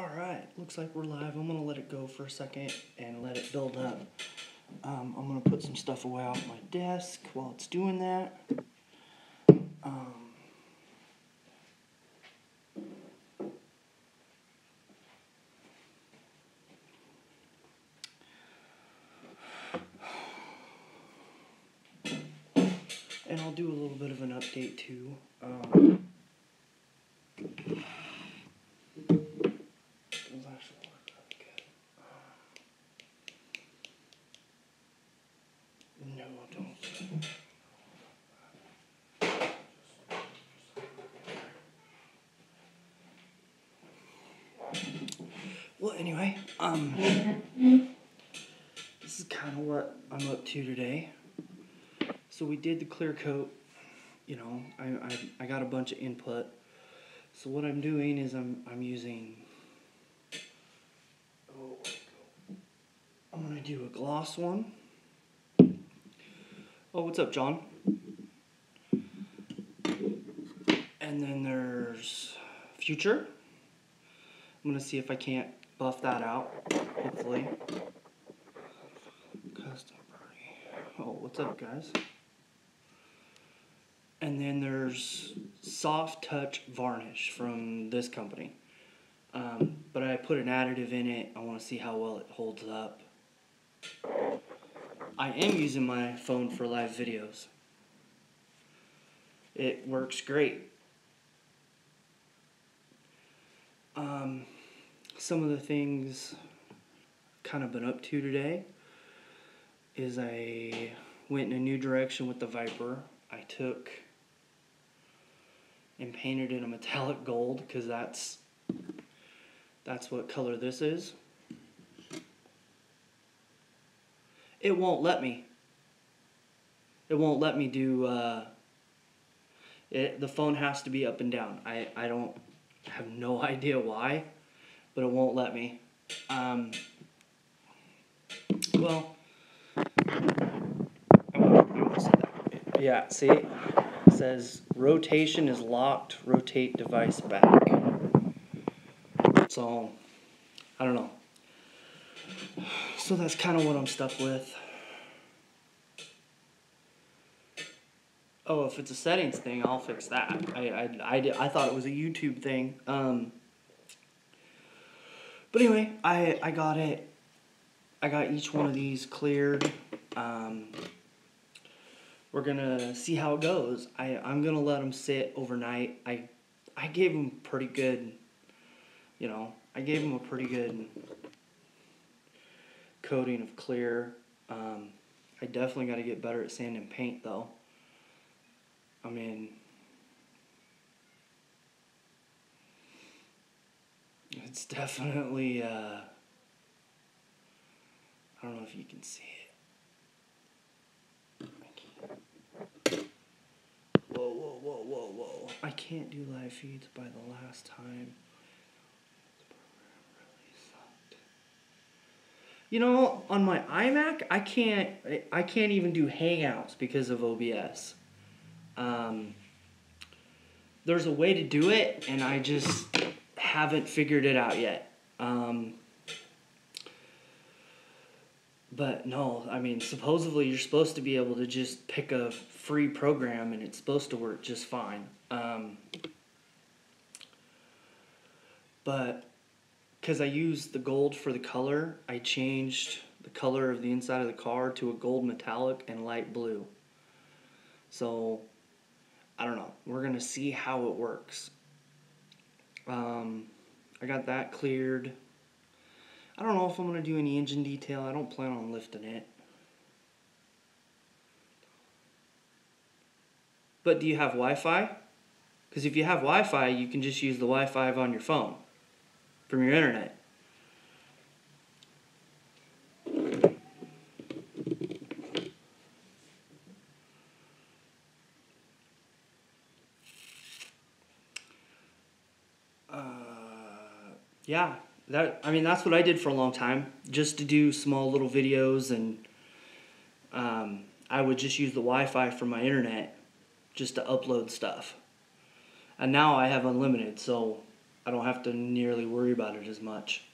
Alright, looks like we're live. I'm gonna let it go for a second and let it build up. I'm gonna put some stuff away off my desk while it's doing that. And I'll do a little bit of an update too. No, don't. Well, anyway, this is kind of what I'm up to today. So we did the clear coat. You know, I got a bunch of input. So what I'm doing is I'm using. I'm gonna do a gloss one. Oh, what's up, John? And then there's Future. I'm gonna see if I can't buff that out, hopefully. Custom Party. Oh, what's up, guys? And then there's Soft Touch Varnish from this company. But I put an additive in it. I want to see how well it holds up. I am using my phone for live videos. It works great. Some of the things kind of been up to today is I went in a new direction with the Viper. I took and painted it a metallic gold because that's what color this is. It won't let me. It won't let me do the phone has to be up and down. I have no idea why, but it won't let me. Well, I won't say that. Yeah, see? It says rotation is locked, rotate device back. So, I don't know. So that's kind of what I'm stuck with. Oh, if it's a settings thing, I'll fix that. I thought it was a YouTube thing. But anyway, I got it. I got each one of these cleared. We're gonna see how it goes. I'm gonna let them sit overnight. I gave them pretty good. You know, I gave them a pretty good coating of clear. I definitely got to get better at sanding paint though. I mean, it's definitely, I don't know if you can see it. Whoa. I can't do live feeds by the last time. You know, on my iMac, I can't even do Hangouts because of OBS. There's a way to do it, and I just haven't figured it out yet. But no, I mean, supposedly you're supposed to be able to just pick a free program, and it's supposed to work just fine. But because I used the gold for the color, I changed the color of the inside of the car to a gold metallic and light blue. So, I don't know. We're going to see how it works. I got that cleared. I don't know if I'm going to do any engine detail. I don't plan on lifting it. But do you have Wi-Fi? Because if you have Wi-Fi, you can just use the Wi-Fi on your phone from your internet. Yeah, that's what I did for a long time, just to do small little videos, and I would just use the Wi-Fi from my internet just to upload stuff. And now I have unlimited, so I don't have to nearly worry about it as much.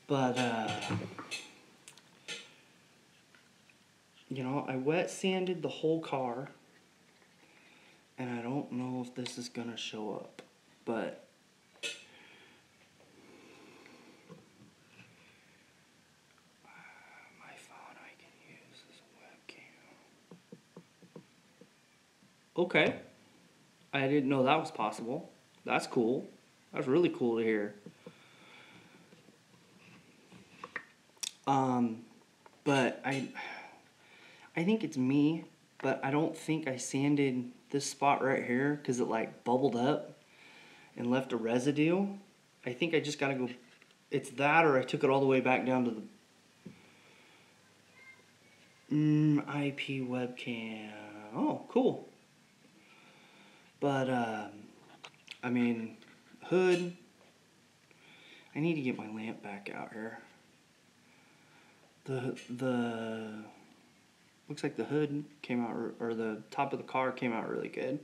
But, you know, I wet sanded the whole car, and I don't know if this is gonna show up, but my phone I can use as a webcam. Okay. I didn't know that was possible. That's cool. That's really cool to hear. But I think it's me, but I don't think I sanded this spot right here because it like bubbled up and left a residue. I think I just gotta go, it's that or I took it all the way back down to the IP webcam. Oh, cool. But, I mean, hood, I need to get my lamp back out here. The looks like the hood came out, or the top of the car came out really good.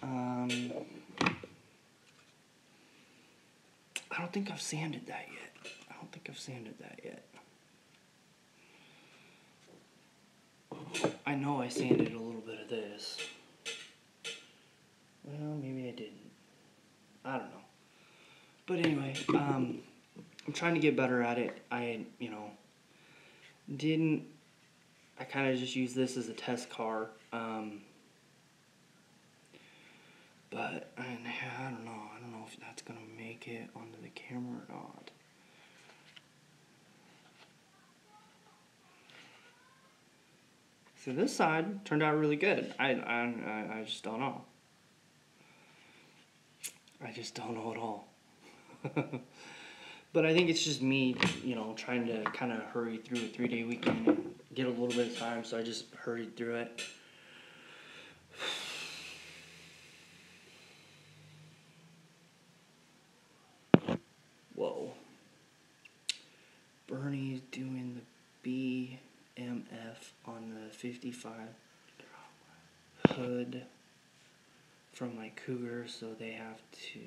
I don't think I've sanded that yet. I know I sanded a little bit of this. Well, maybe I didn't. I don't know. But anyway, I'm trying to get better at it. I kind of just use this as a test car. But I don't know. I don't know if that's gonna make it onto the camera or not. So this side turned out really good. I just don't know. I just don't know at all. But I think it's just me, trying to kind of hurry through a 3-day weekend and get a little bit of time, so I just hurried through it. Whoa. Bernie's doing the BMF on the 55 hood from my Cougar, so I have to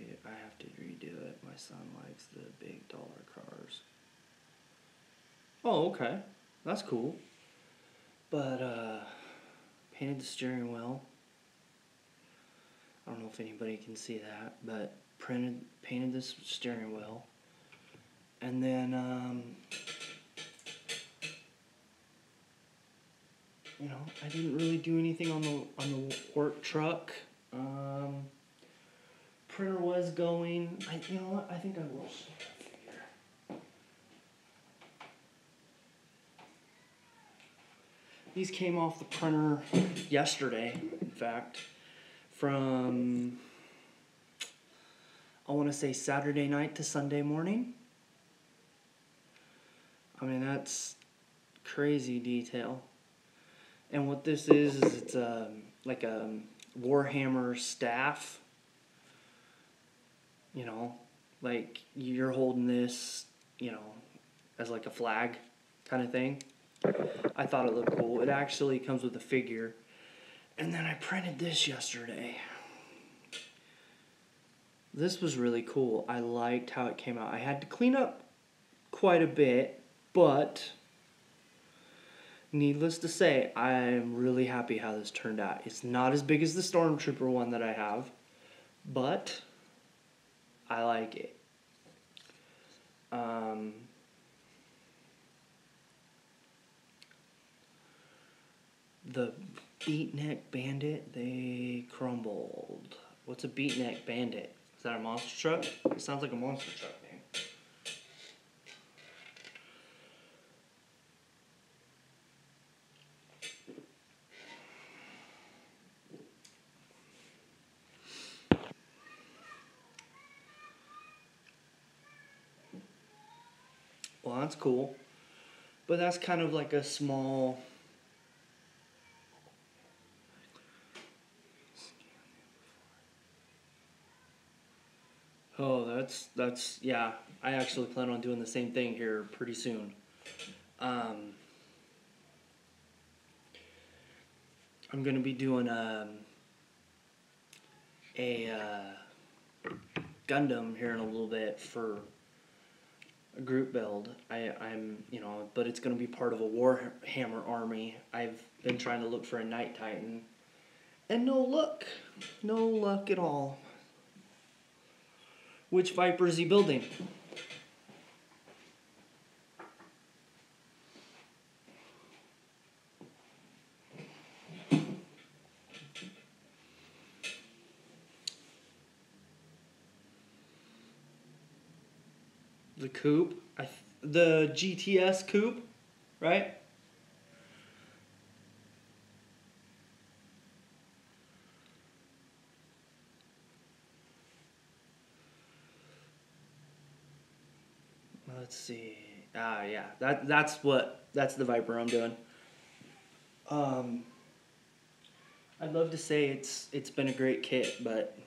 redo it. My son likes the big dollar cars. Oh, okay. That's cool. But, painted the steering wheel. I don't know if anybody can see that, but painted this steering wheel. And then, I didn't really do anything on the work truck. Printer was going. You know what? I think I will snap a figure. These came off the printer yesterday, in fact, from, I want to say Saturday night to Sunday morning. I mean, that's crazy detail. And what this is it's like a Warhammer staff. Like you're holding this, as like a flag kind of thing. I thought it looked cool. It actually comes with a figure. And then I printed this yesterday. This was really cool. I liked how it came out. I had to clean up quite a bit, but needless to say, I'm really happy how this turned out. It's not as big as the Stormtrooper one that I have, but I like it. The Beatnik Bandit, they crumbled. What's a Beatnik Bandit? Is that a monster truck? It sounds like a monster truck name. Well, that's cool. But that's kind of like a small... Oh, that's yeah. I actually plan on doing the same thing here pretty soon. I'm gonna be doing a Gundam here in a little bit for a group build. But it's going to be part of a Warhammer army. I've been trying to look for a Night Titan, and no luck at all. Which Viper is he building? The coupe, the GTS coupe, right? Let's see. Yeah, that's the Viper I'm doing. I'd love to say it's been a great kit, but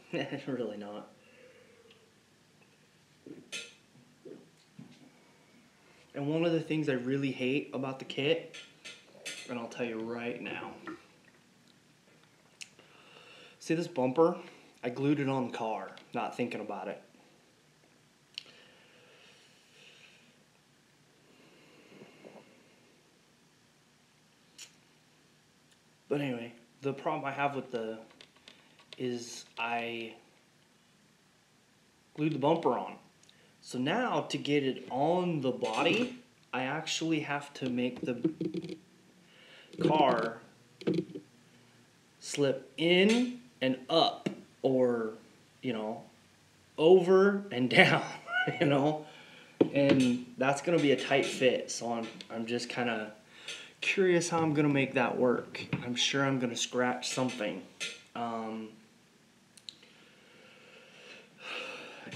really not. And one of the things I really hate about the kit, and I'll tell you right now. See this bumper? I glued it on the car, not thinking about it. But anyway, the problem I have with is I glued the bumper on. So now to get it on the body, I actually have to make the car slip in and up, or, over and down, and that's going to be a tight fit. So I'm just kind of curious how I'm going to make that work. I'm sure I'm going to scratch something.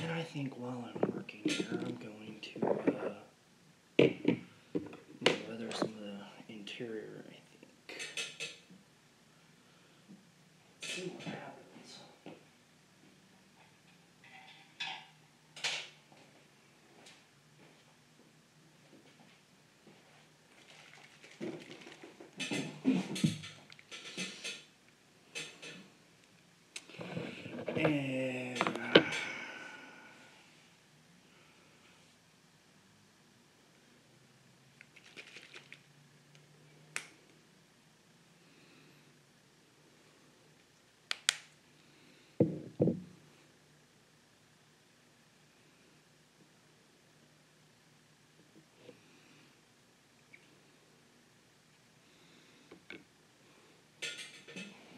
And I think while I'm working here, I'm going to weather some of the interior, I think. See what happens.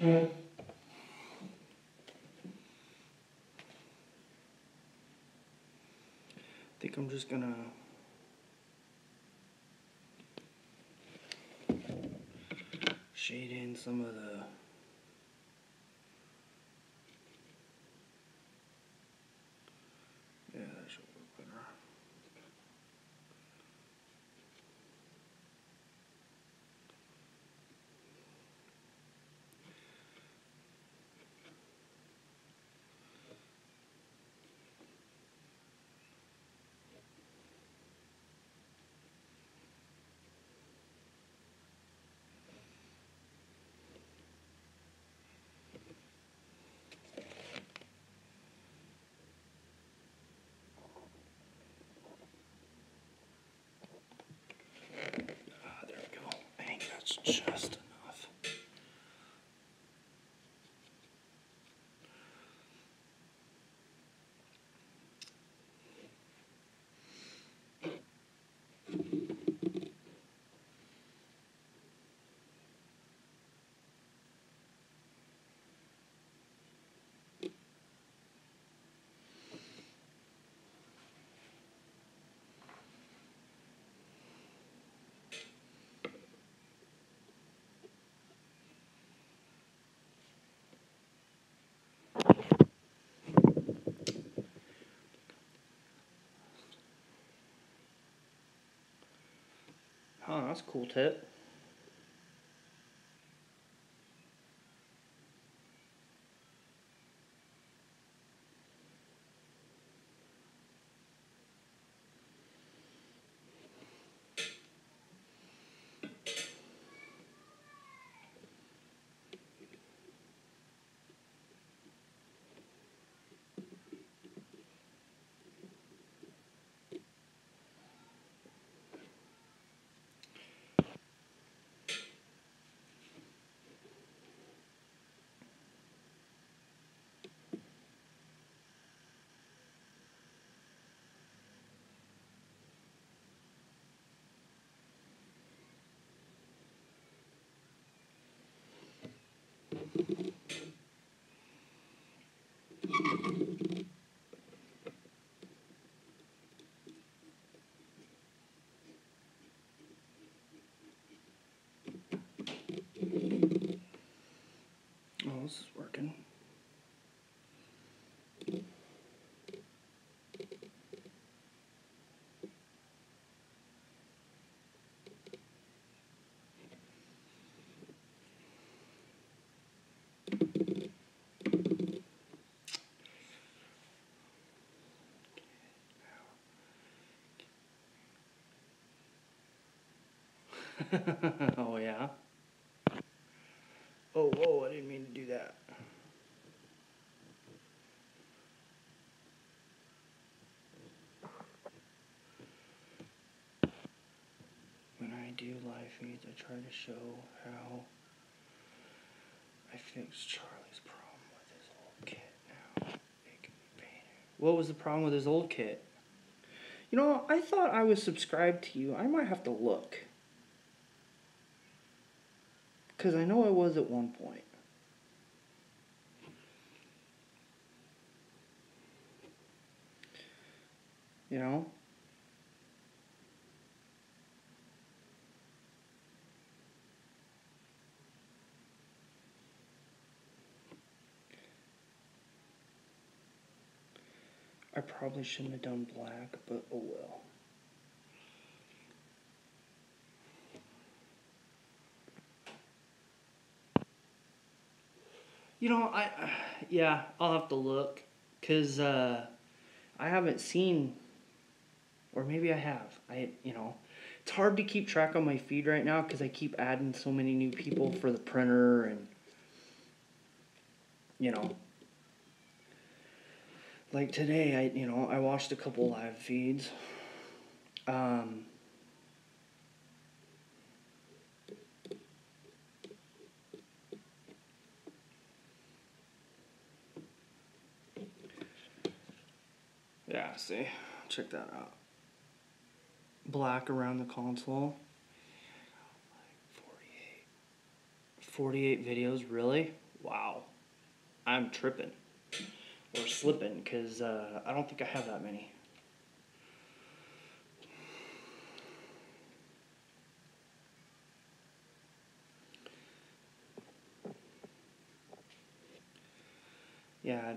And I think I'm just gonna shade in some of the that should work better. There we go. I think that's just enough. Oh, that's a cool tip. this is working. Oh yeah. Oh, whoa, I didn't mean to do that. When I do live feeds, I try to show how I fixed Charlie's problem with his old kit. Now it can be painted. What was the problem with his old kit? You know, I thought I was subscribed to you. I might have to look. Because I know I was at one point. You know? I probably shouldn't have done black, but oh well. You know, yeah, I'll have to look. Because I haven't seen, or maybe I have. It's hard to keep track on my feed right now because I keep adding so many new people for the printer and, like today, I watched a couple live feeds. Yeah, see, check that out. Black around the console. 48 videos, really? Wow. I'm tripping. Or slipping, because I don't think I have that many. Yeah,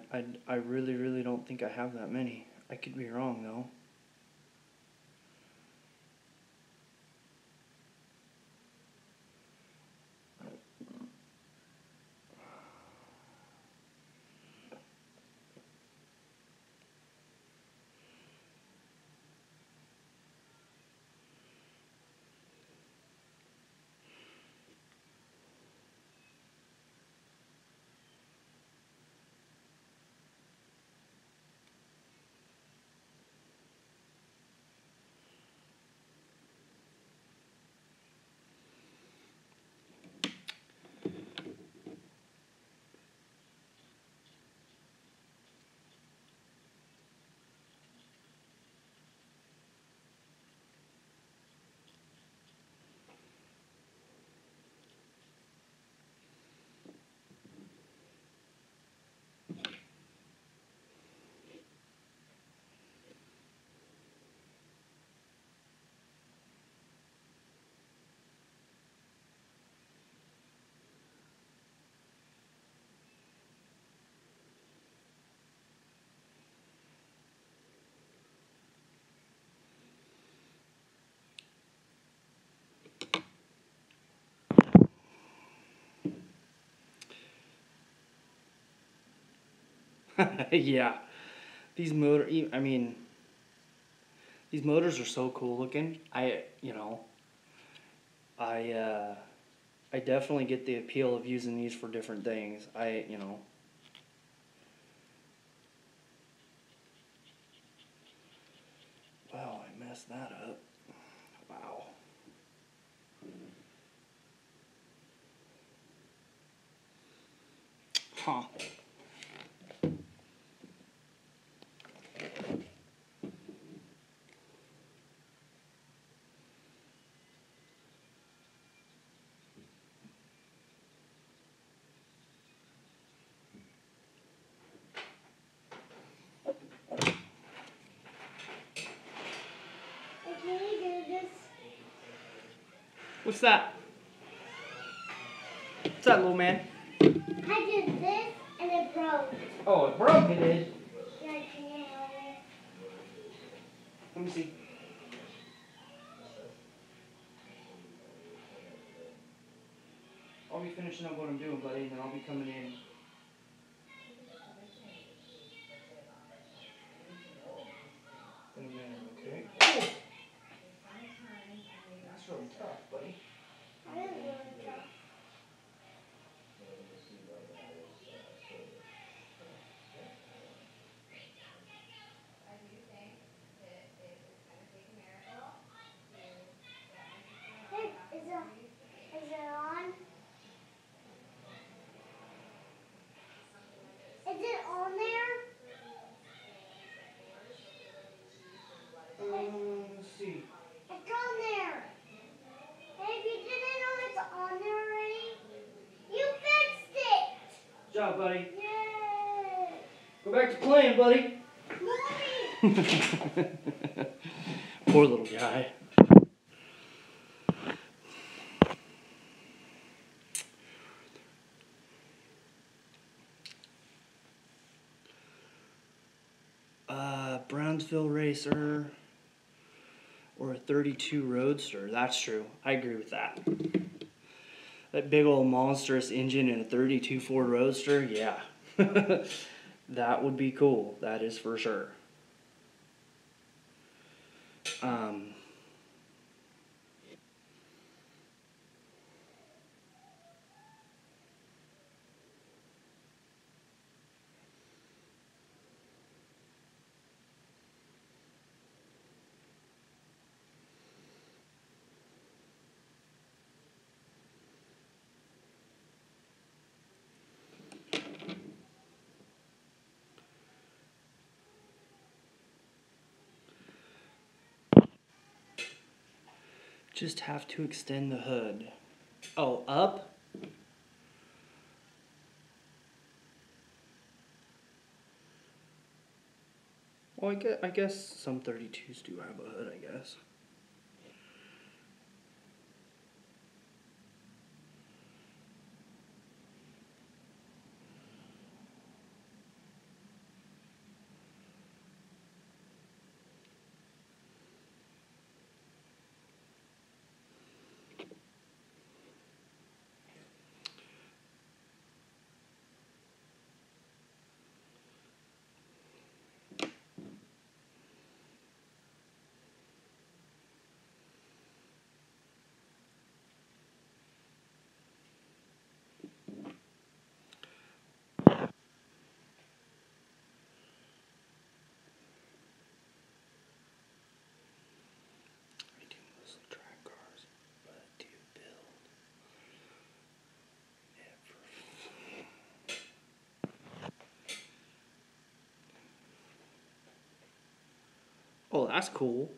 I really, really don't think I have that many. I could be wrong, though. Yeah. These motors are so cool looking. I definitely get the appeal of using these for different things. Wow, I messed that up. Wow. Huh. Can you do this? What's that? What's that, little man? I did this. broke. Oh, it broke, it did. Yeah, can you help me? Let me see. I'll be finishing up what I'm doing, buddy, and then I'll be coming in. In a minute, okay? Oh. That's really tough, buddy. I didn't really tough. Hey, is it on? Is it on there? Let's see. It's on there. Hey, if you didn't know it's on there already, you fixed it. Good job, buddy. Yay. Go back to playing, buddy. Mommy. Poor little guy. Brownsville Racer or a 32 Roadster. That's true. I agree with that. That big old monstrous engine in a 32 Ford Roadster, yeah. That would be cool. That is for sure. Just have to extend the hood. Oh, up? Well, I guess some 32s do have a hood, I guess. I do mostly track cars, but I do build Oh, that's cool.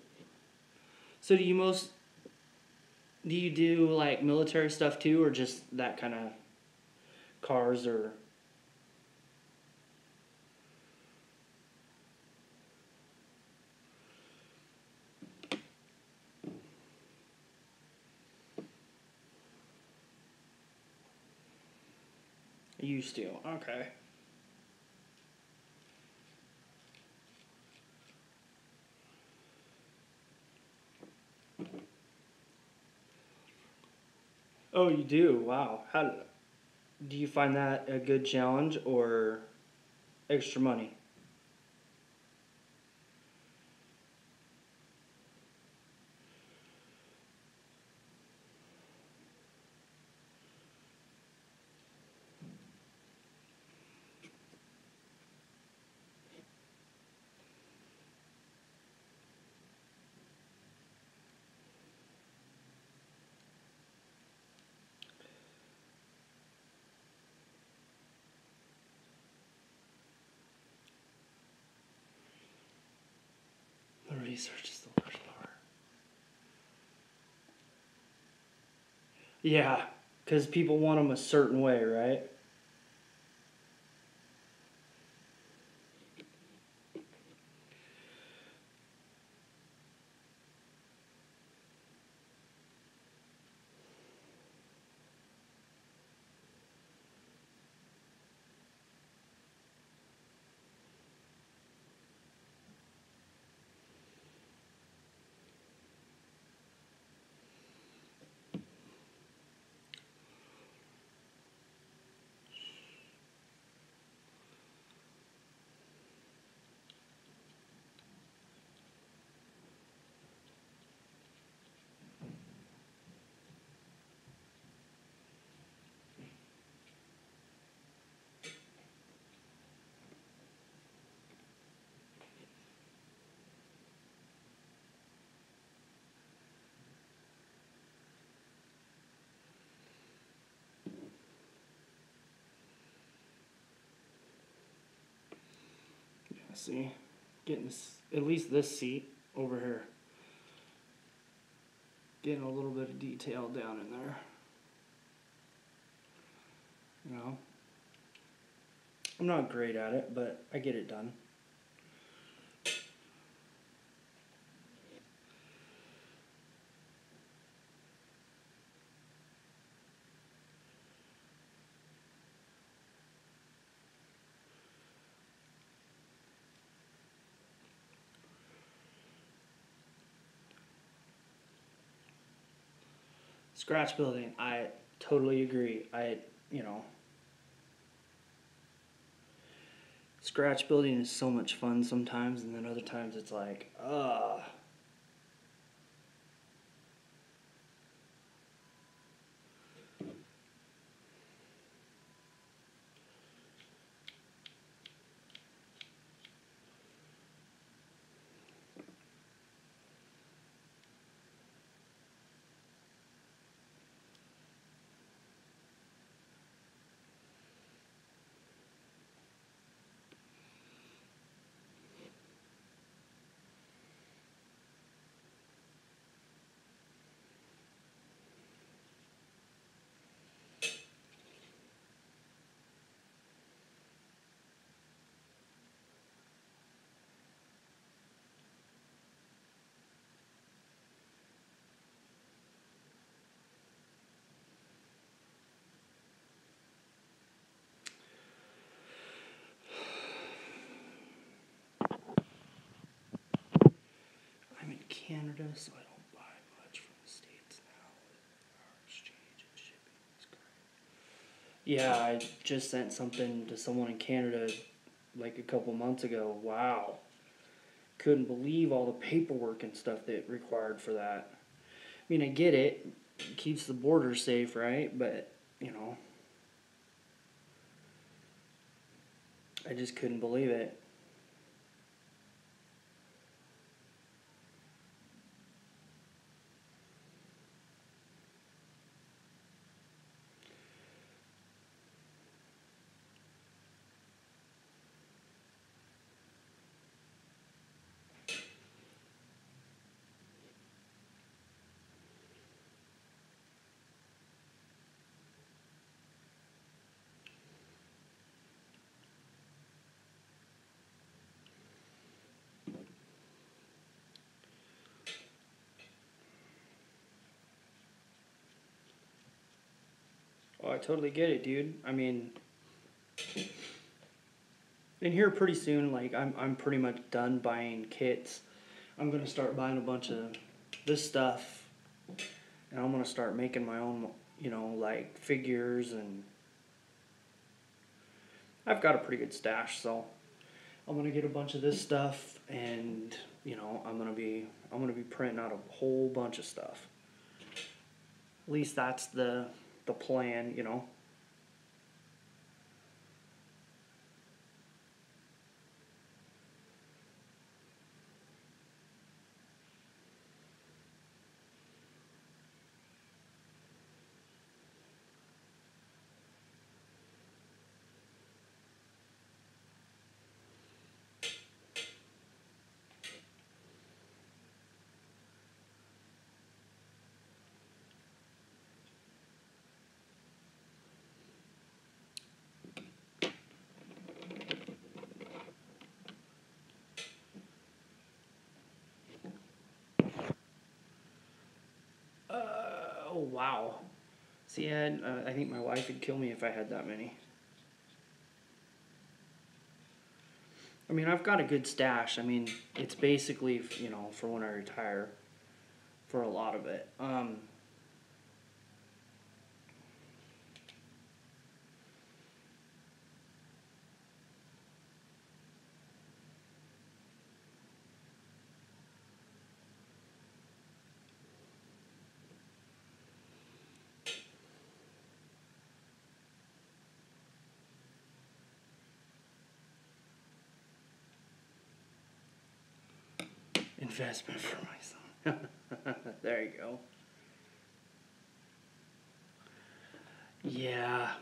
So do you do like military stuff too, or just that kind of cars or? Used to, okay. Oh, you do? Wow. How do you find that a good challenge or extra money? The research is the worst part. Yeah, because people want them a certain way, right? See, getting this, at least this seat over here. Getting a little bit of detail down in there. You know, I'm not great at it, but I get it done. Scratch building, I totally agree. Scratch building is so much fun sometimes, and then other times it's like, ugh. I'm in Canada, so I don't buy much from the States now. Our exchange and shipping is great. Yeah, I just sent something to someone in Canada like a couple months ago. Wow. Couldn't believe all the paperwork and stuff that required for that. I mean, I get it. It keeps the border safe, right? But, I just couldn't believe it. Oh, I totally get it, dude. I mean, in here pretty soon, like I'm pretty much done buying kits. I'm gonna start buying a bunch of this stuff, and I'm gonna start making my own, like figures, and I've got a pretty good stash, so I'm gonna get a bunch of this stuff, and I'm gonna be printing out a whole bunch of stuff. At least that's the plan. Oh wow. See, I think my wife would kill me if I had that many. I mean, I've got a good stash. I mean, it's basically, for when I retire, for a lot of it. Investment for my son. There you go. Yeah.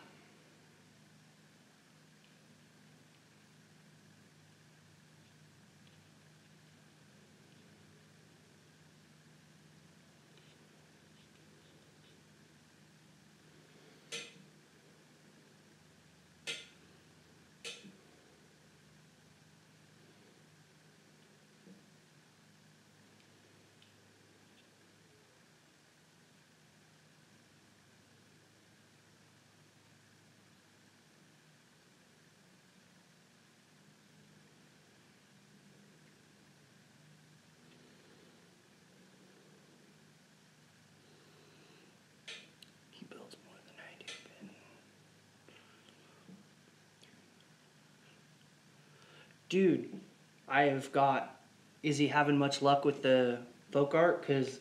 Dude, I have got. Is he having much luck with the folk art? Because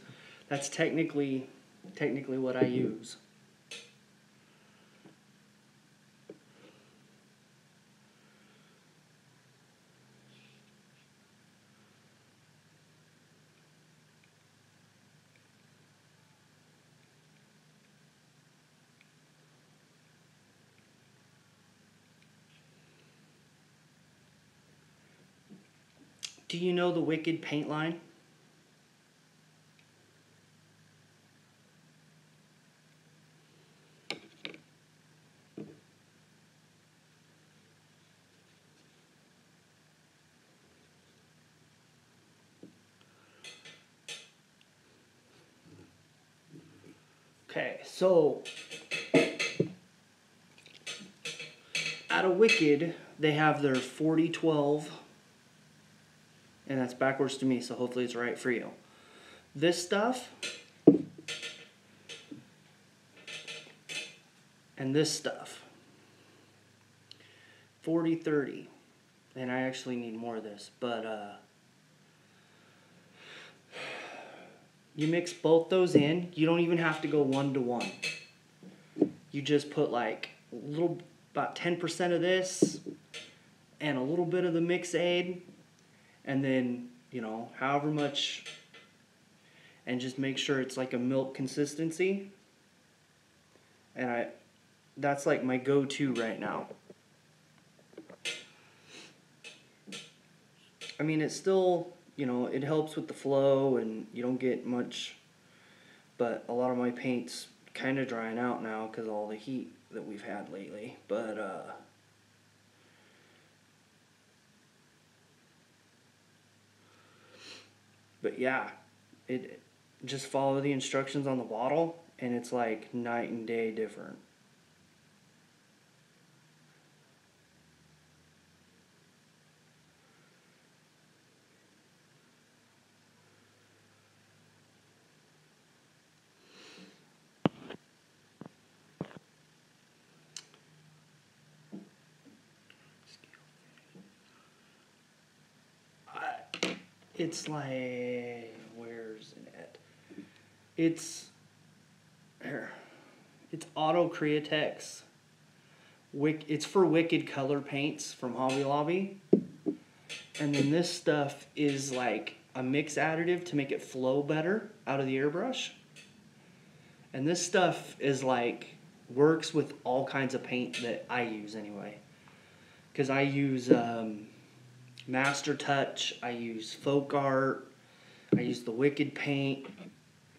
that's technically what I use. Do you know the Wicked paint line? Okay, so out of Wicked, they have their 4012, and that's backwards to me, so hopefully it's right for you. This stuff and this stuff, 4030, and I actually need more of this, but you mix both those in. You don't even have to go 1-to-1. You just put like about 10% of this and a little bit of the mix aid, and then, you know, however much, and just make sure it's like a milk consistency. And that's like my go-to right now. I mean, it's still, you know, it helps with the flow and you don't get much, but a lot of my paint's kind of drying out now because of all the heat that we've had lately. But yeah, it just follow the instructions on the bottle and it's like night and day different. It's like, where's it? It's here. It's Auto Createx. It's for Wicked color paints from Hobby Lobby. And then this stuff is like a mix additive to make it flow better out of the airbrush. And this stuff is like, works with all kinds of paint that I use anyway. Because I use Master Touch, I use Folk Art, I use the Wicked paint.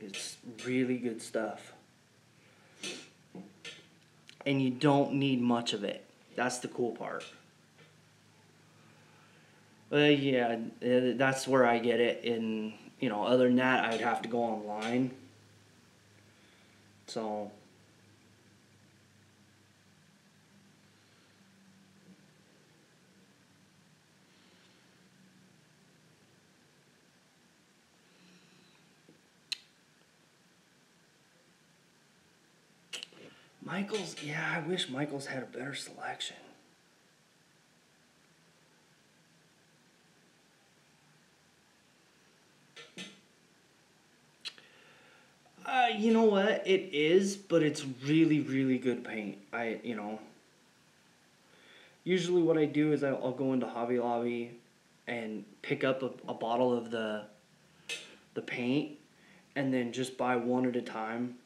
It's really good stuff. And you don't need much of it. That's the cool part. Yeah, that's where I get it. And, you know, other than that, I'd have to go online. So, Michaels, yeah, I wish Michaels had a better selection. You know what? It is, but it's really, really good paint. Usually what I do is I'll go into Hobby Lobby and pick up a bottle of the paint and then just buy one at a time.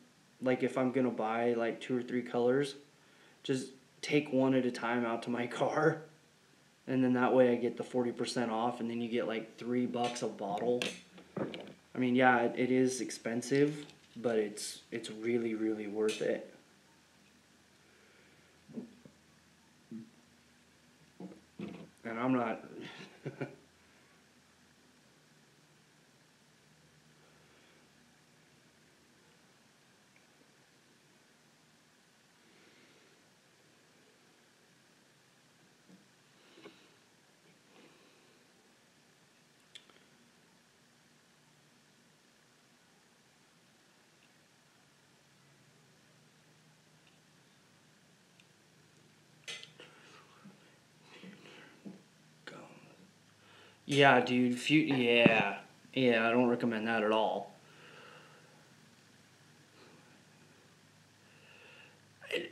Like if I'm gonna buy like 2 or 3 colors, just take one at a time out to my car, and then that way I get the 40% off, and then you get like $3 a bottle. I mean, yeah, it is expensive, but it's really, really worth it. And I'm not. Yeah, dude. Yeah. Yeah, I don't recommend that at all.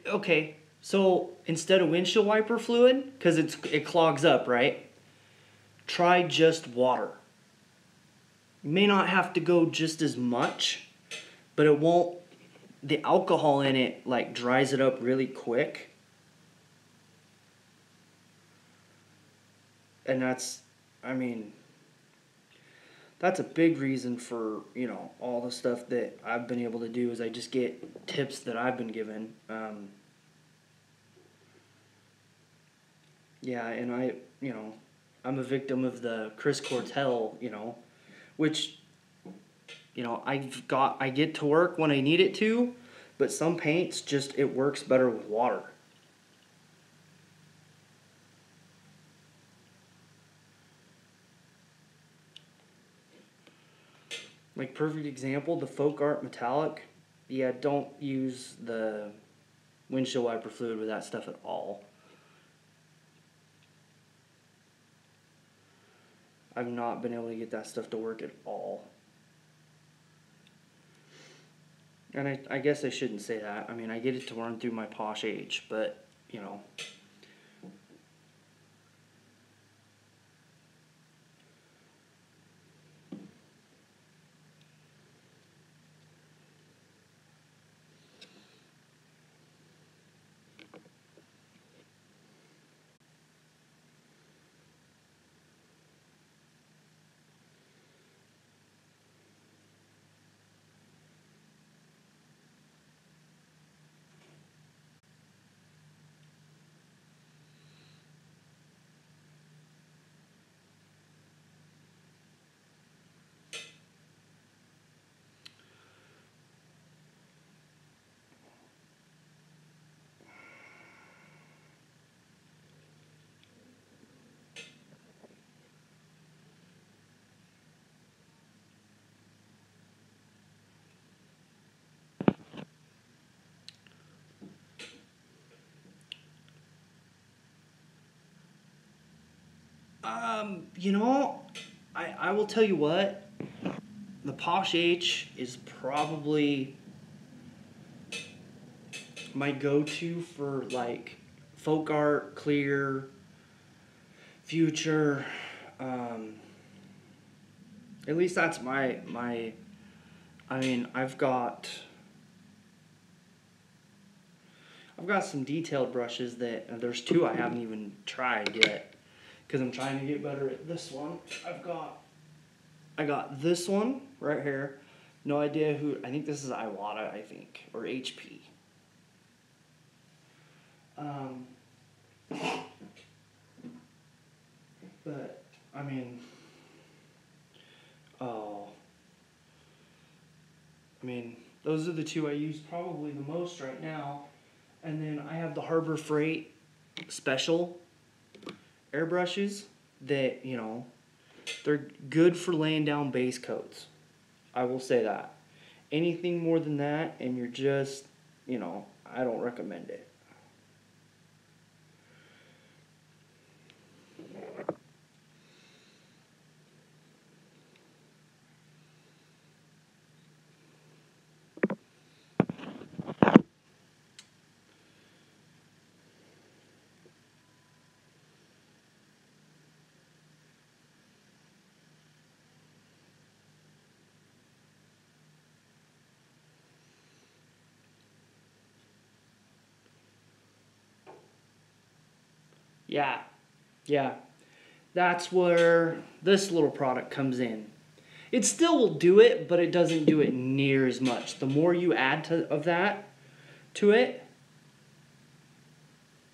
Okay, so instead of windshield wiper fluid, because it clogs up, right? Try just water. You may not have to go just as much, but it won't. The alcohol in it like dries it up really quick, and I mean, that's a big reason for all the stuff that I've been able to do is I just get tips that I've been given. Yeah, and I'm a victim of the Chris Cortell, which I get to work when I need it to, but some paints just it works better with water. Like perfect example, the Folk Art Metallic. Yeah, don't use the windshield wiper fluid with that stuff at all. I've not been able to get that stuff to work at all. And I guess I shouldn't say that. I mean, I get it to run through my Posh H, but, you know. You know, I will tell you what, the Posh H is probably my go-to for like folk art, clear, future. Um, at least that's my. I mean, I've got some detailed brushes that there's two I haven't even tried yet because I'm trying to get better at this one. I got this one right here. No idea who. I think this is Iwata, I think, or HP. Um, but I mean, oh, I mean, those are the two I use probably the most right now. And then I have the Harbor Freight special airbrushes that they're good for laying down base coats. I will say that. Anything more than that, and you're just, I don't recommend it. Yeah, yeah. That's where this little product comes in. It still will do it, but it doesn't do it near as much. The more you add of that to it,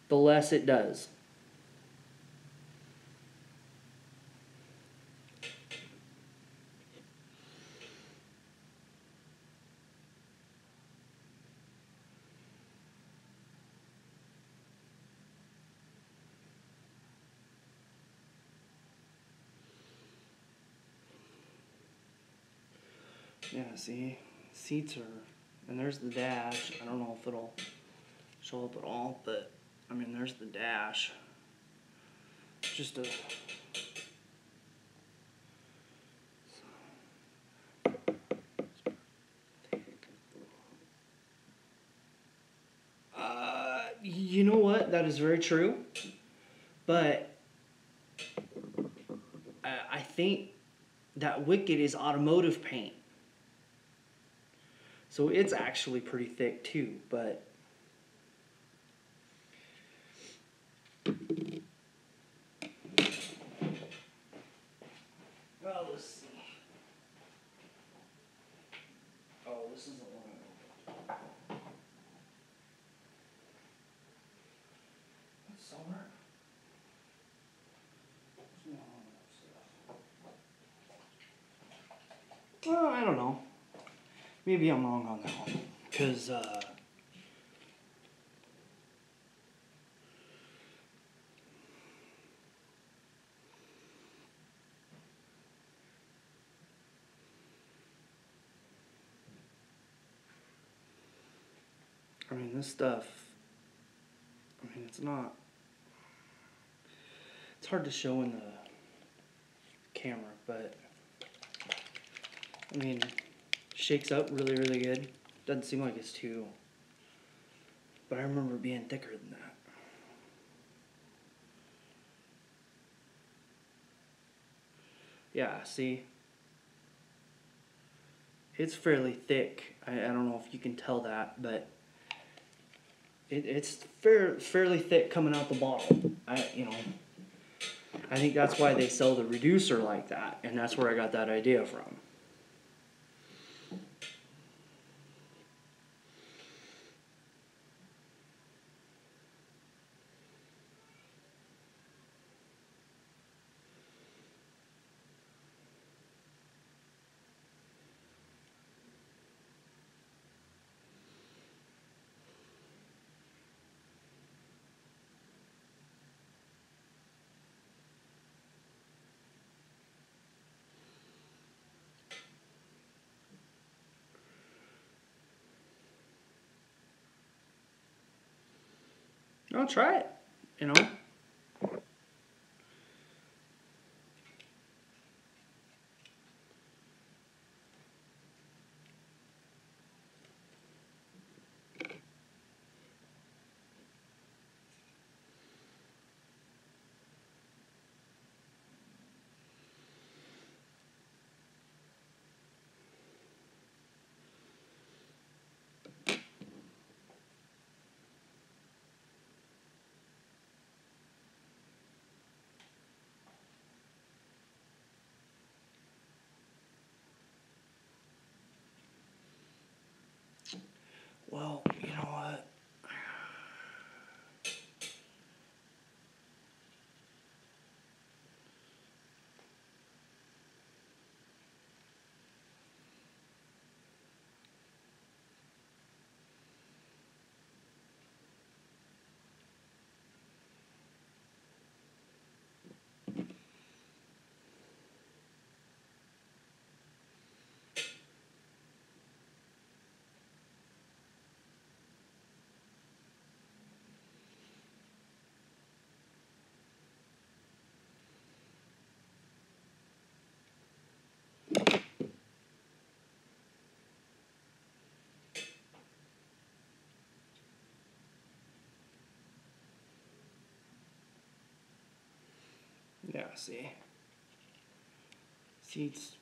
the less it does. Yeah, see? Seats are, and there's the dash. I don't know if it'll show up at all, but I mean, there's the dash. Just a that is very true. But I think that Wicked is automotive paint. So it's actually pretty thick too, but well, let's see. Oh, this is the one. That's summer. What's going on with that stuff? Well, I don't know. Maybe I'm wrong on that one. Because, I mean, this stuff, I mean, it's not, it's hard to show in the camera, but, I mean, shakes up really, really good. Doesn't seem like it's too, but I remember it being thicker than that. Yeah, see? It's fairly thick. I don't know if you can tell that, but it's fairly thick coming out the bottle. I think that's why they sell the reducer like that, and that's where I got that idea from. I'll try it, you know. Well, you know what? Yeah, see, it's,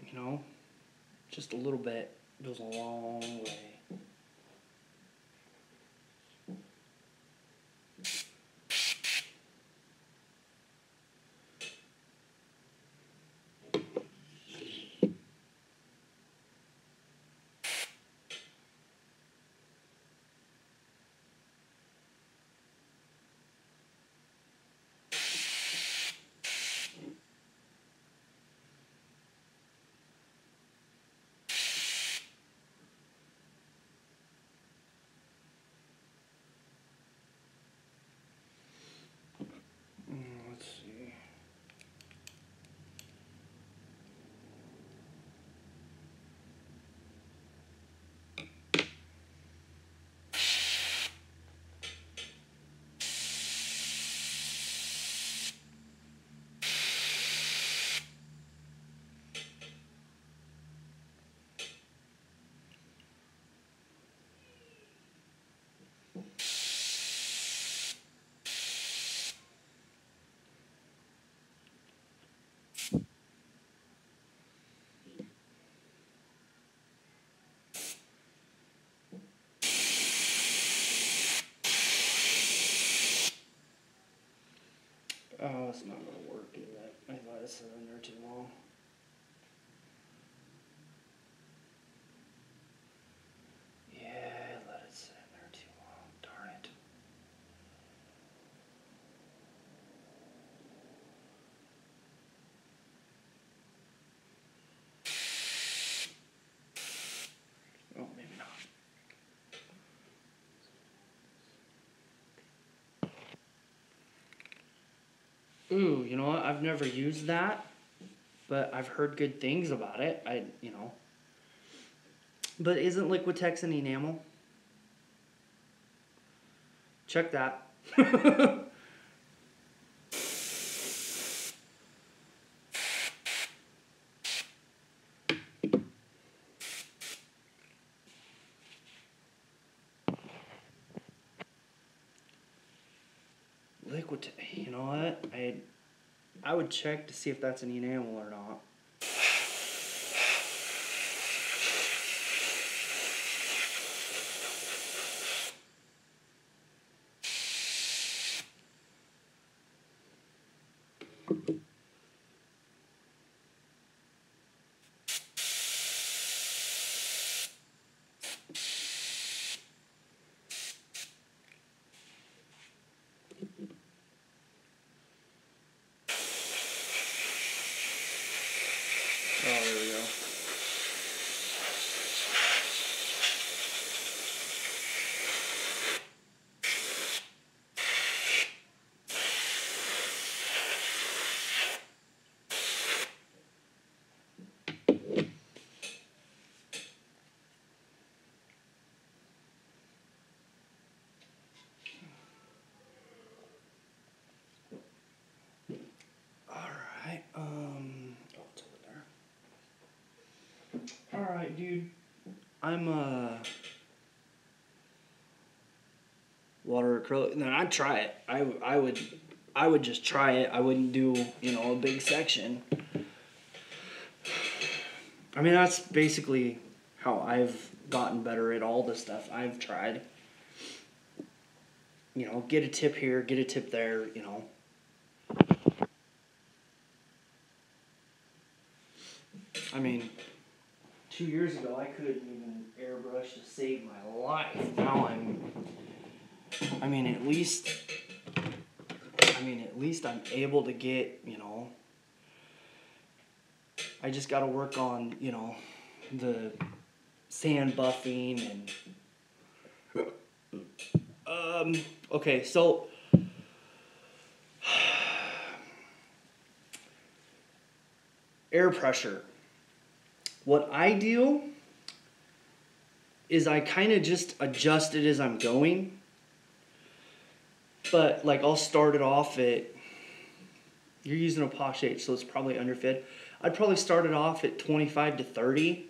you know, just a little bit goes a long way. Oh, it's not gonna work, is it? I let it sit in there too long. Yeah, let it sit in there too long. Darn it. Oh, maybe not. Ooh, you know what? I've never used that, but I've heard good things about it. But isn't Liquitex an enamel? Check that. Liquitex. You know what? I would check to see if that's an enamel or not. Oh, there we go. Alright, oh, it's over there. Alright, dude. I'm, water acrylic. No, I'd try it. I would just try it. I wouldn't do, a big section. I mean, that's basically how I've gotten better at all the stuff I've tried. Get a tip here, get a tip there, I mean, 2 years ago, I couldn't even airbrush to save my life. Now at least I'm able to get, I just got to work on, the sand buffing and, okay, so, air pressure. What I do is I kind of just adjust it as I'm going. But, like, I'll start it off at, you're using a Posh H, so it's probably underfed. I'd probably start it off at 25 to 30.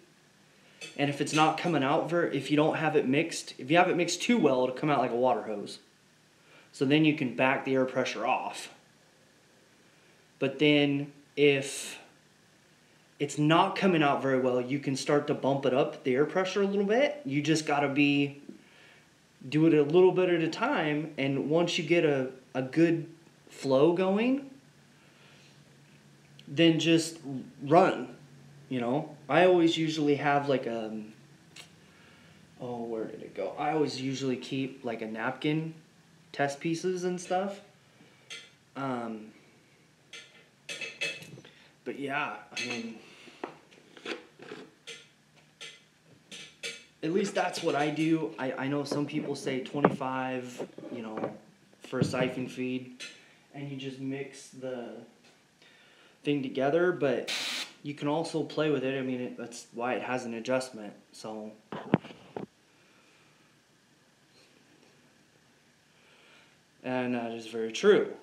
And if it's not coming out if you don't have it mixed, if you have it mixed too well, it'll come out like a water hose. So then you can back the air pressure off. But then if it's not coming out very well, you can start to bump it up, the air pressure a little bit. You just got to do it a little bit at a time, and once you get a good flow going, then just run, I always usually have like where did it go? I always usually keep like a napkin, test pieces and stuff. But yeah, I mean, at least that's what I do. I know some people say 25, for a siphon feed, and you just mix the thing together, but you can also play with it. I mean, that's why it has an adjustment, so. And that is very true.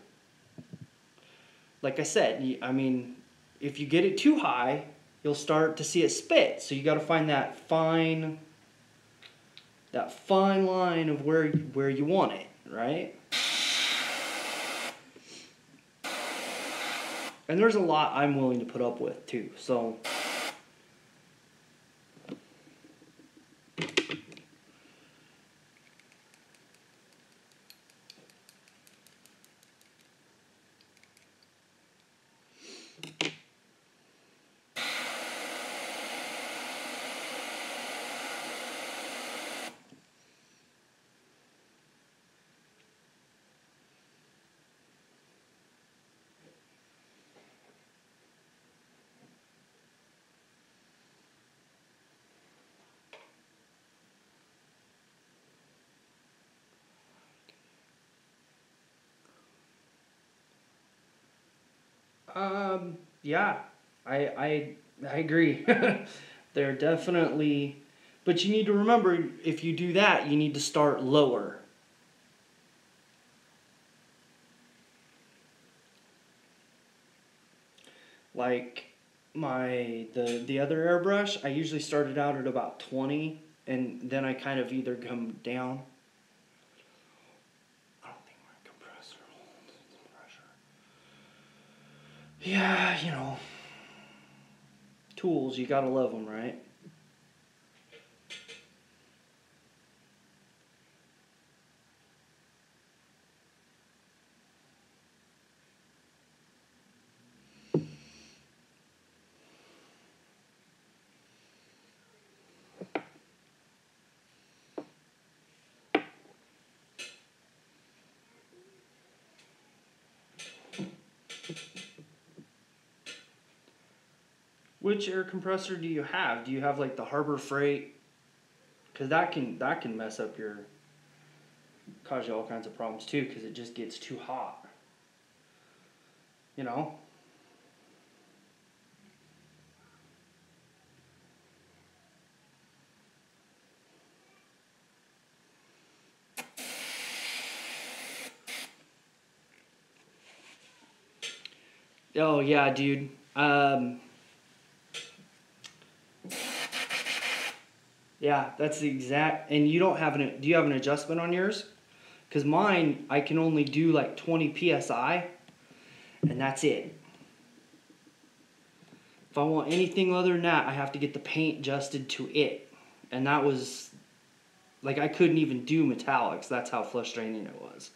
Like I said, I mean, if you get it too high, you'll start to see it spit. So you got to find that fine line of where you want it, right? And there's a lot I'm willing to put up with too. So Yeah, I agree. They're definitely, but you need to remember if you do that, you need to start lower. Like the other airbrush, I usually started out at about 20, and then I kind of either come down. I don't think my compressor holds the pressure. Yeah, you know, tools, you gotta love them, right? Which air compressor do you have? Do you have like the Harbor Freight? Because that can mess up your, cause you all kinds of problems too. Because it just gets too hot. You know. Oh yeah, dude. Yeah, that's the exact. And you don't have an. Do you have an adjustment on yours? Because mine, I can only do like 20 psi, and that's it. If I want anything other than that, I have to get the paint adjusted to it, and that was like I couldn't even do metallics. That's how frustrating it was.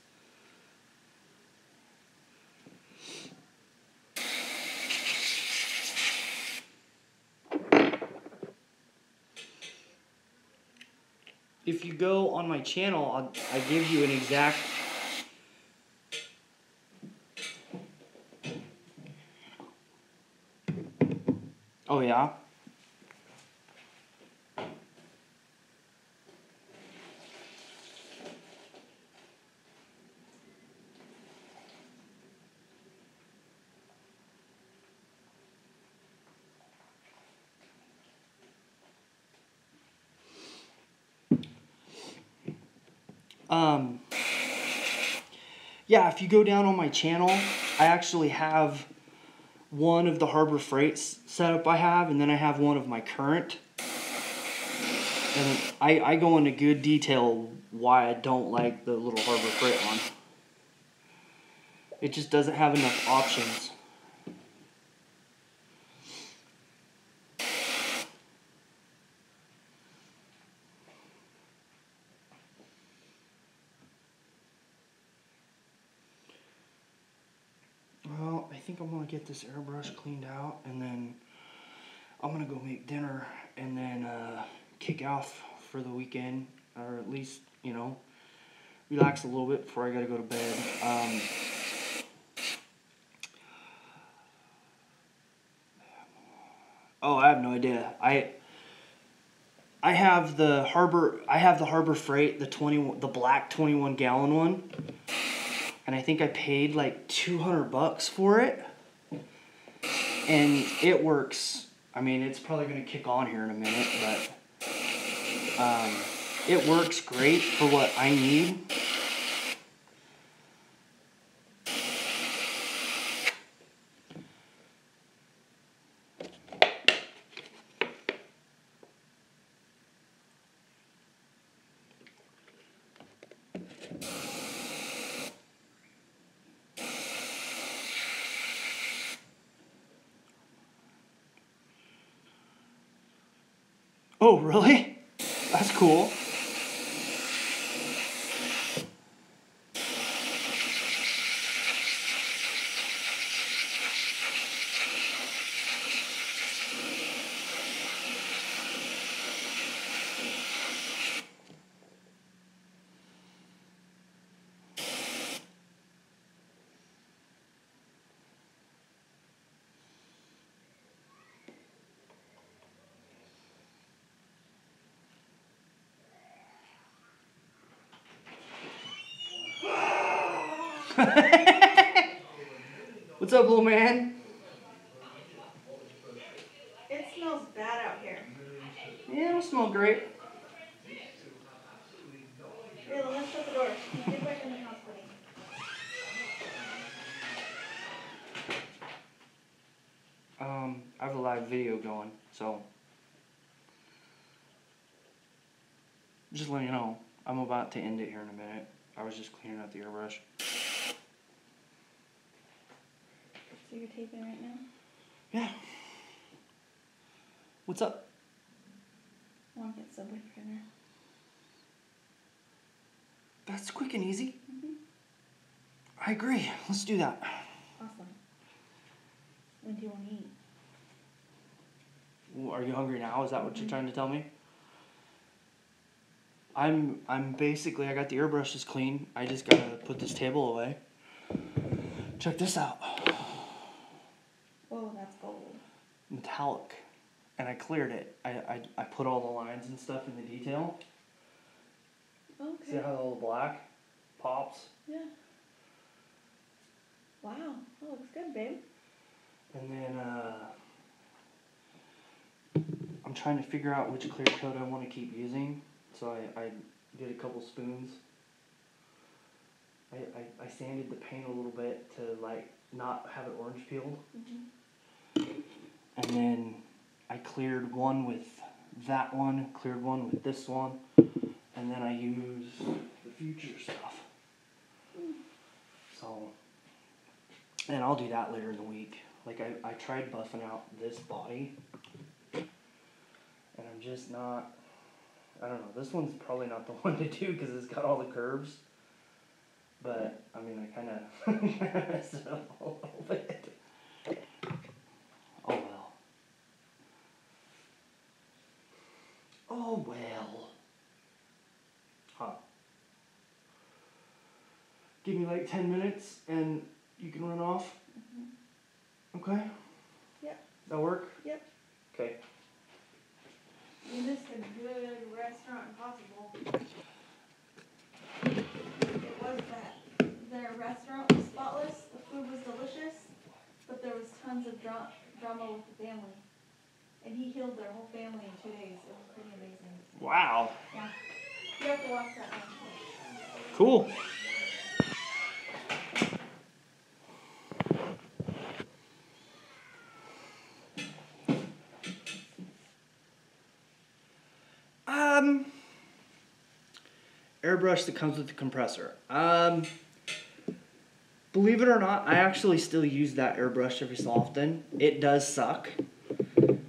If you go on my channel, I give you an exact. Oh yeah. Um. Yeah, if you go down on my channel, I actually have one of the Harbor Freights setup I have, and then I have one of my current. And I go into good detail why I don't like the little Harbor Freight one. It just doesn't have enough options. Well, I think I'm going to get this airbrush cleaned out, and then I'm going to go make dinner, and then kick off for the weekend, or at least, you know, relax a little bit before I got to go to bed. Oh, I have no idea. I have the Harbor Freight, the black 21 gallon one, and I think I paid like $200 for it, and it works. I mean, it's probably gonna kick on here in a minute, but it works great for what I need. Oh, really? That's cool. What's up, little man? Yeah, it'll smell great. Here, let's shut the door. Get back in the house, buddy. I have a live video going, so just letting you know, I'm about to end it here in a minute. I was just cleaning out the airbrush. So you're taping right now? Yeah. What's up? I want to get Subway for dinner. That's quick and easy. I agree. Let's do that. Awesome. When do you want to eat? Are you hungry now? Is that what you're trying to tell me? I'm basically, I got the airbrushes clean. I just gotta put this table away. Check this out. Oh, that's gold. Metallic. And I cleared it. I put all the lines and stuff in the detail. Okay. See how all the black pops? Yeah. Wow. That looks good, babe. And then I'm trying to figure out which clear coat I want to keep using. So I did a couple spoons. I sanded the paint a little bit to like not have it orange peeled. And then I cleared one with that one, cleared one with this one, and then I used the future stuff. So, and I'll do that later in the week. Like I tried buffing out this body, and I'm just not, I don't know, this one's probably not the one to do because it's got all the curves. But, I mean, I kind of messed it up a little bit. Oh well. Oh well. Huh. Give me like 10 minutes and you can run off? Okay? Yep. That work? Yep. Okay. You missed a good restaurant Impossible. It was that. Their restaurant was spotless, the food was delicious, but there was tons of drama with the family. And he healed their whole family in 2 days. It was pretty amazing. Wow. Yeah. You have to watch that one. Cool. Airbrush that comes with the compressor. Believe it or not, I actually still use that airbrush every so often. It does suck,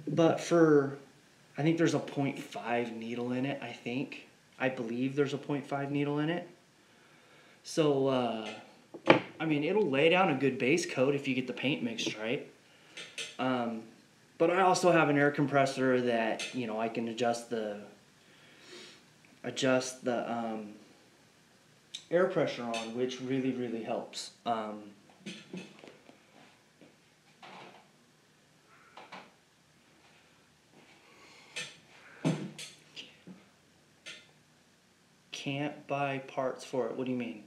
but I think there's a 0.5 needle in it, I believe there's a 0.5 needle in it. So, I mean, it'll lay down a good base coat if you get the paint mixed right. But I also have an air compressor that, you know, I can adjust the air pressure on, which really, really helps. Can't buy parts for it. What do you mean?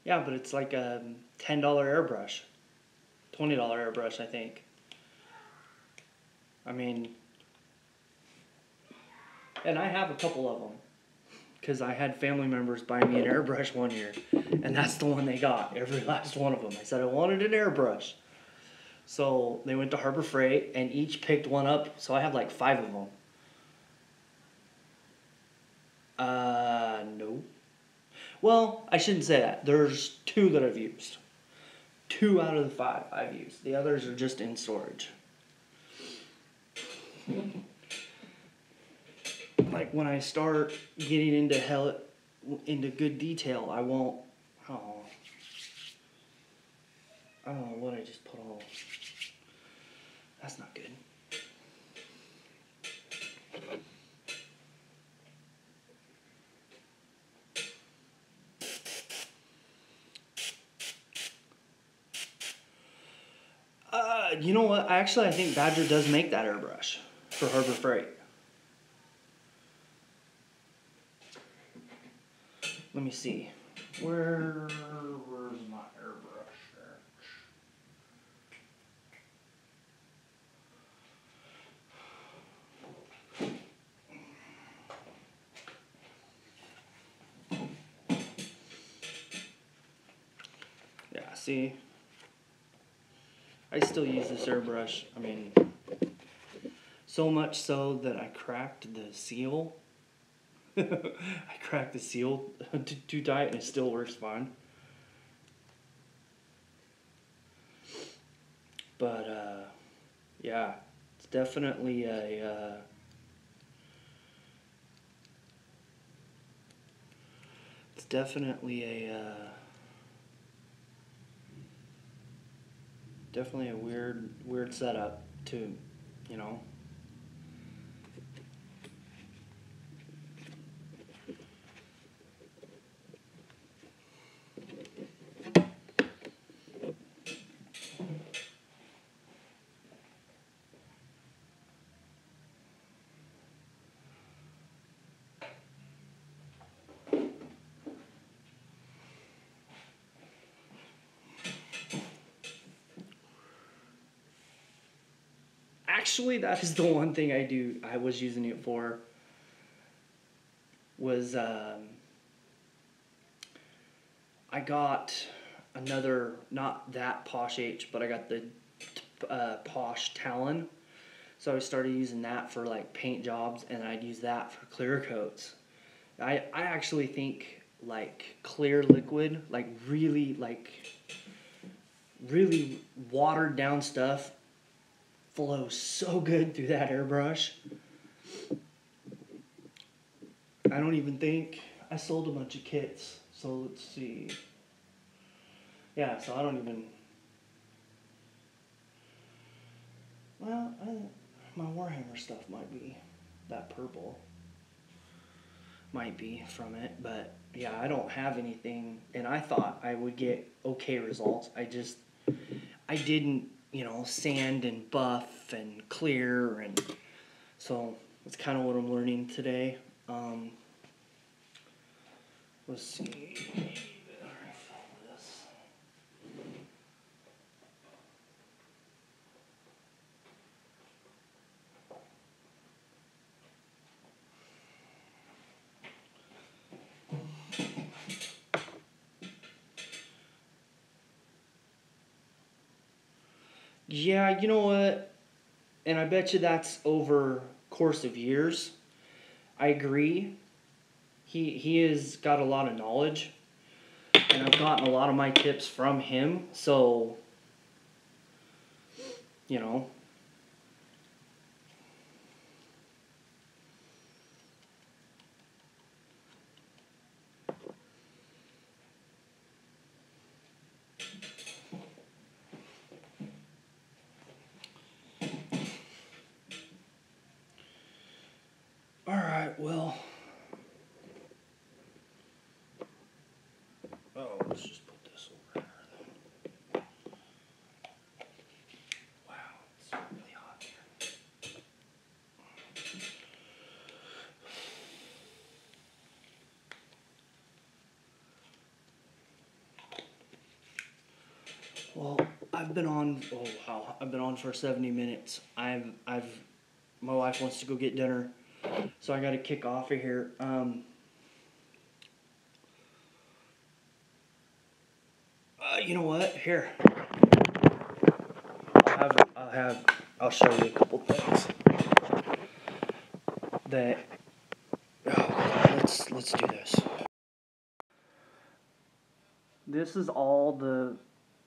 Yeah, but it's like a $10 airbrush, $20 airbrush, I think. I mean, and I have a couple of them because I had family members buy me an airbrush one year, and that's the one they got, every last one of them. I said I wanted an airbrush. So they went to Harbor Freight and each picked one up, so I have like 5 of them. No. Well, I shouldn't say that. There's 2 that I've used. 2 out of the 5 I've used. The others are just in storage. Like when I start getting into good detail, I won't. I don't know what I just put all. That's not good. You know what? I think Badger does make that airbrush for Harbor Freight. Let me see. Where's my airbrush there? Yeah, see? I still use this airbrush. I mean, so much so that I cracked the seal. I cracked the seal too tight and it still works fine. But, yeah, it's definitely a, definitely a weird setup too, you know. Actually, that is the one thing I was using it for, was I got another, not that Posh H, but I got the Posh Talon. So I started using that for like paint jobs, and I'd use that for clear coats. I actually think like clear liquid, like really watered down stuff flows so good through that airbrush. I don't even think I sold a bunch of kits. So let's see. Yeah, so I don't even. Well, my Warhammer stuff might be that purple. Might be from it, but yeah, I don't have anything, and I thought I would get okay results. I didn't, sand and buff and clear, and so that's kind of what I'm learning today. Let's see. Yeah, you know what? And I bet you that's over course of years. I agree. He has got a lot of knowledge, and I've gotten a lot of my tips from him. So, you know. All right, well. Oh, let's just put this over here. Wow, it's really hot here. Well, I've been on. Oh wow, I've been on for 70 minutes. My wife wants to go get dinner, so I got to kick off of here. You know what? Here, I'll show you a couple things that. Oh, let's do this. This is all the,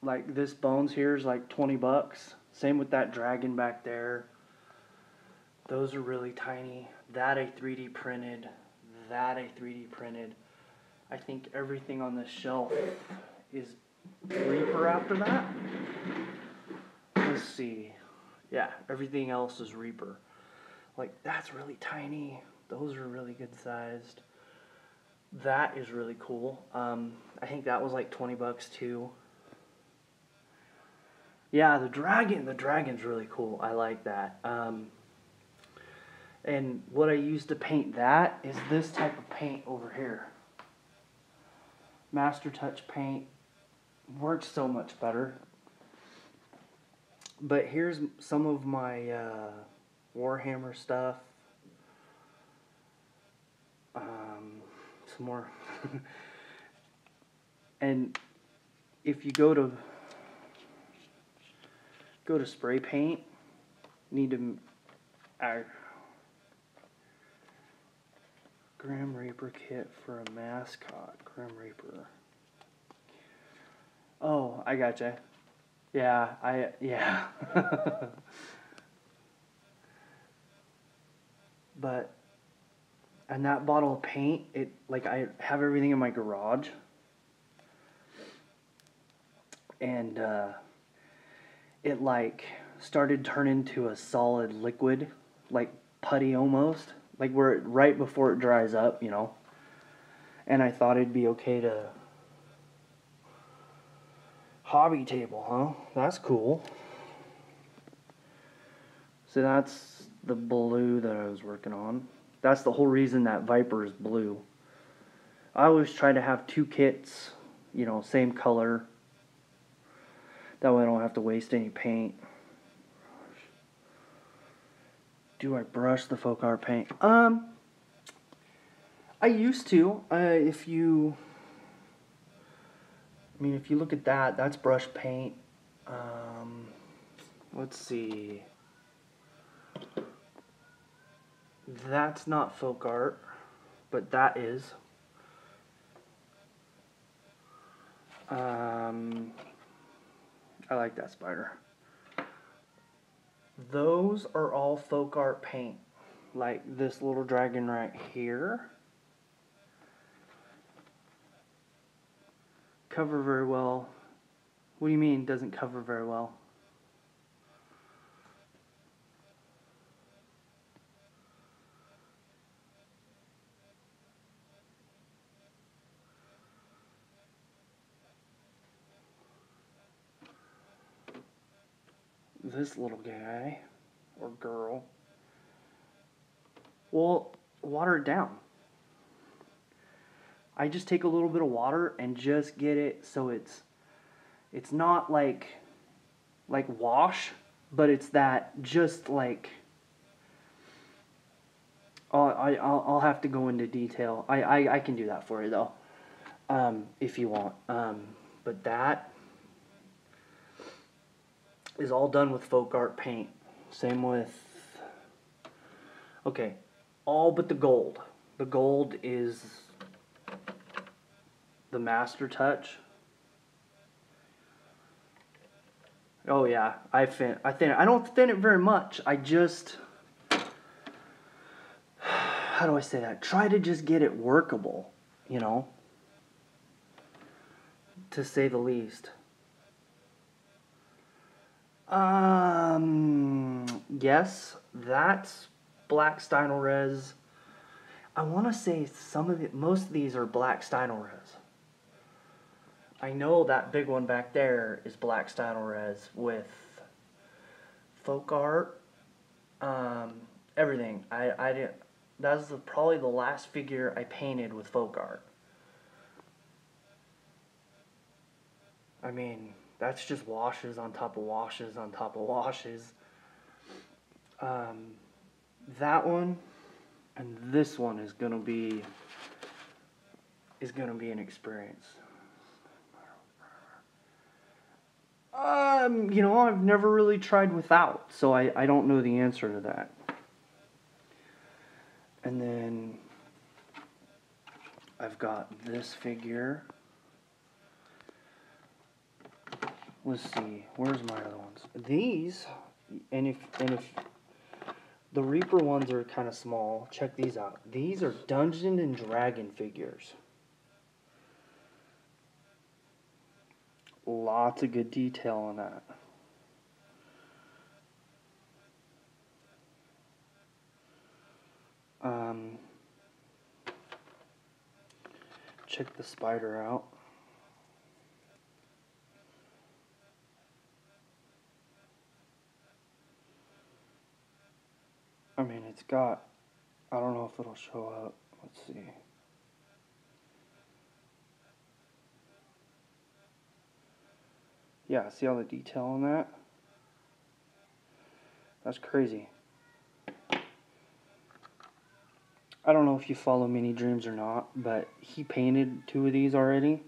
like this bones here is like $20. Same with that dragon back there. Those are really tiny. That I 3D printed. I think everything on this shelf is Reaper after that. Let's see. Yeah, everything else is Reaper. Like, that's really tiny. Those are really good sized. That is really cool. I think that was like $20 too. Yeah, the dragon's really cool. I like that. And what I use to paint that is this type of paint over here. Master Touch paint works so much better. But here's some of my Warhammer stuff. Some more. And if you go to spray paint, you need to Grim Reaper kit for a mascot. Grim Reaper. Oh, I gotcha. Yeah, yeah. But, and that bottle of paint, I have everything in my garage. And, it started turning to a solid liquid, like putty almost. Like right before it dries up, you know. And I thought it'd be okay to hobby table, huh? That's cool. So that's the blue that I was working on. That's the whole reason that Viper is blue. I always try to have two kits, you know, same color. That way I don't have to waste any paint. Do I brush the folk art paint? I used to. If you look at that, that's brush paint. Let's see. That's not folk art, but that is. I like that spider. Those are all folk art paint. Like this little dragon right here. Cover very well. What do you mean doesn't cover very well? This little guy or girl. Well, water it down. I just take a little bit of water and just get it so it's not like wash, but it's that just like I'll have to go into detail. I can do that for you though, if you want. But that is all done with folk art paint. Same with, okay, all but the gold. The gold is the Master Touch. Oh yeah, I thin it. I don't thin it very much. I just, how do I say that? Try to just get it workable, you know, to say the least. Yes, that's black Stynylrez. I want to say most of these are black Stynylrez. I know that big one back there is black Stynylrez with folk art, everything. I didn't. That's probably the last figure I painted with folk art. I mean, that's just washes on top of washes on top of washes. That one and this one is gonna be an experience. You know, I've never really tried without, so I don't know the answer to that. And then I've got this figure. Let's see, where's my other ones? These, and if the Reaper ones are kind of small, check these out. These are Dungeons and Dragon figures. Lots of good detail on that. Check the spider out. got, I don't know if it'll show up. Let's see. Yeah, see all the detail on that? That's crazy. I don't know if you follow Mini Dreams or not, but he painted 2 of these already.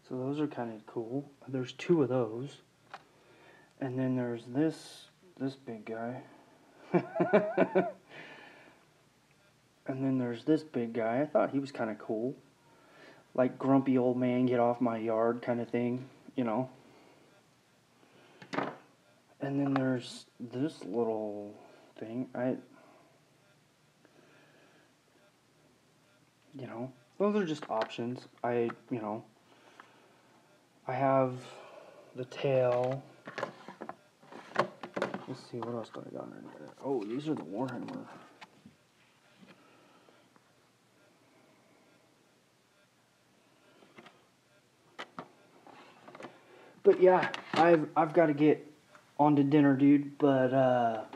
So those are kind of cool. There's 2 of those. And then there's this big guy. And then there's this big guy. I thought he was kind of cool. Like grumpy old man, get off my yard kind of thing, you know. And then there's this little thing. You know, those are just options. You know, I have the tail. Let's see, what else do I got in there? Oh, these are the Warhammer. But yeah, I've got to get on to dinner, dude. But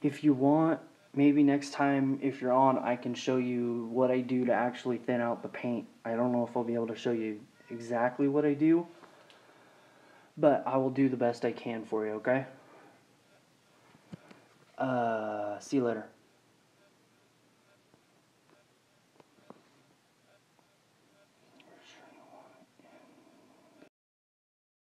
if you want, maybe next time if you're on, I can show you what I do to actually thin out the paint. I don't know if I'll be able to show you exactly what I do, but I will do the best I can for you, okay? See you later.